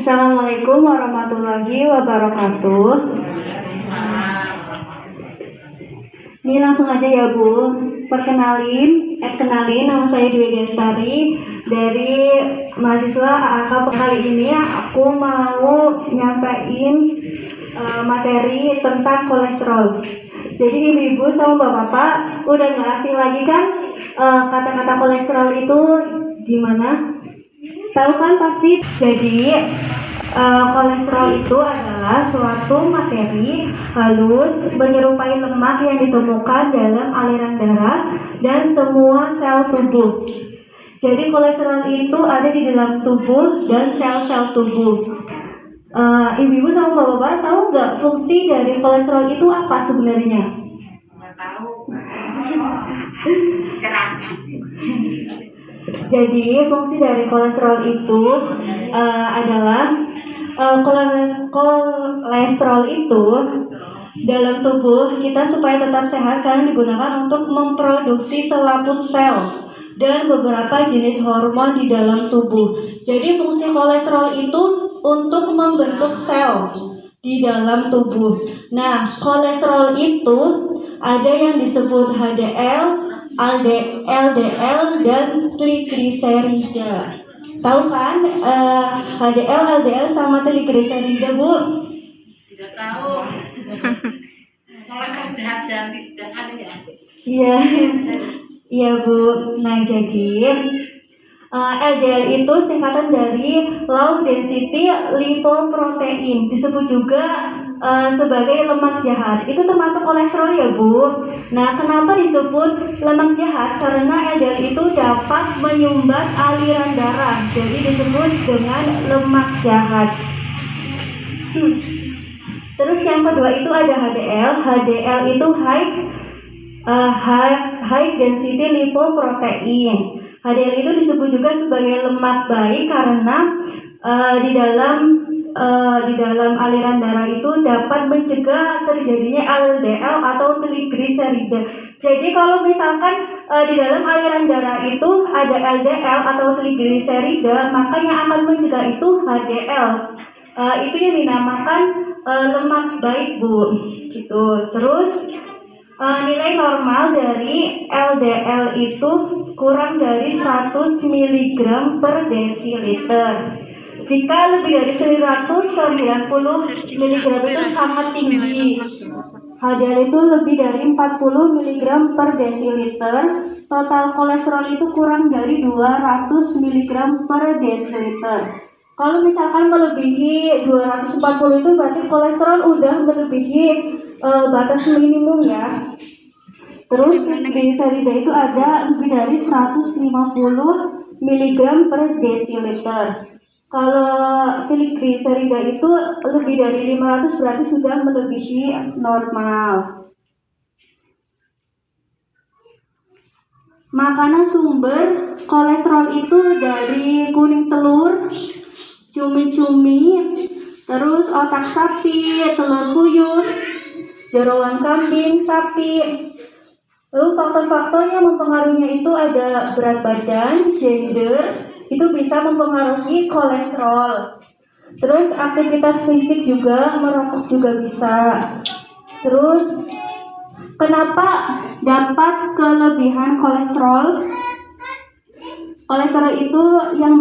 Assalamualaikum warahmatullahi wabarakatuh. Ini langsung aja ya Bu. Kenalin nama saya Dwi Destari dari mahasiswa AAK. Kali ini aku mau nyampain materi tentang kolesterol. Jadi ibu-ibu sama bapak-bapak udah nggak asing lagi kan kata-kata kolesterol itu gimana? Tahu kan pasti. Jadi kolesterol itu adalah suatu materi halus menyerupai lemak yang ditemukan dalam aliran darah dan semua sel tubuh. Jadi kolesterol itu ada di dalam tubuh dan sel-sel tubuh. Ibu-ibu sama bapak-bapak tahu nggak fungsi dari kolesterol itu apa sebenarnya? Nggak tahu. Cerahkan. Jadi fungsi dari kolesterol itu adalah kolesterol itu dalam tubuh kita supaya tetap sehat kan digunakan untuk memproduksi selaput sel dan beberapa jenis hormon di dalam tubuh. Jadi fungsi kolesterol itu untuk membentuk sel di dalam tubuh. Nah, kolesterol itu ada yang disebut HDL, LDL dan trigliserida. Tahu kan HDL, LDL sama trigliserida, Bu? Tidak tahu. Kolesterol jahat dan tidak ada ya. Iya. Iya, Bu. Nah, jadi LDL itu singkatan dari low density lipoprotein, disebut juga sebagai lemak jahat. Itu termasuk kolesterol ya Bu. Nah, kenapa disebut lemak jahat? Karena LDL itu dapat menyumbat aliran darah, jadi disebut dengan lemak jahat. Terus yang kedua itu ada HDL. HDL itu high density lipoprotein. HDL itu disebut juga sebagai lemak baik karena di dalam aliran darah itu dapat mencegah terjadinya LDL atau trigliserida. Jadi kalau misalkan di dalam aliran darah itu ada LDL atau trigliserida, maka yang akan mencegah itu HDL. Itu yang dinamakan lemak baik, Bu. Gitu. Terus nilai normal dari LDL itu kurang dari 100 mg per desiliter. Jika lebih dari 190 mg itu sangat tinggi. HDL itu lebih dari 40 mg per desiliter. Total kolesterol itu kurang dari 200 mg per desiliter. Kalau misalkan melebihi 240 itu berarti kolesterol udah melebihi batas minimum ya. Terus trigliserida itu ada lebih dari 150 mg per desiliter. Kalau trigliserida itu lebih dari 500 berarti sudah melebihi normal. Makanan sumber kolesterol itu dari kuning telur, cumi-cumi, terus otak sapi, telur puyuh, jeroan kambing, sapi. Lalu faktor-faktor yang mempengaruhinya itu ada berat badan, gender, itu bisa mempengaruhi kolesterol. Terus aktivitas fisik juga, merokok juga bisa. Terus kenapa dapat kelebihan kolesterol? Kolesterol itu yang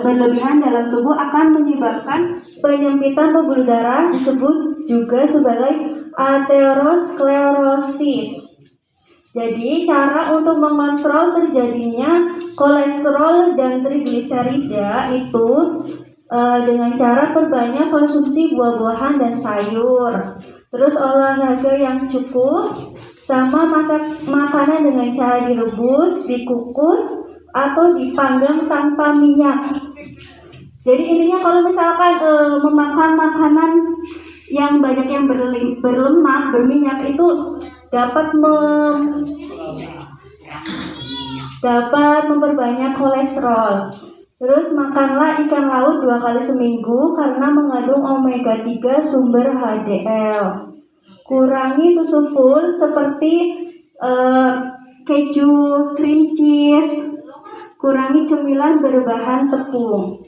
berlebihan dalam tubuh akan menyebabkan penyempitan pembuluh darah, disebut juga sebagai aterosklerosis. Jadi cara untuk mengontrol terjadinya kolesterol dan trigliserida itu dengan cara perbanyak konsumsi buah-buahan dan sayur. Terus olahraga yang cukup, sama masak makanan dengan cara direbus, dikukus, atau dipanggang tanpa minyak. Jadi intinya kalau misalkan memakan makanan yang banyak yang berlemak, berminyak itu dapat memperbanyak kolesterol. Terus makanlah ikan laut 2 kali seminggu karena mengandung omega 3 sumber HDL. Kurangi susu full seperti keju, cream cheese. Kurangi cemilan berbahan tepung.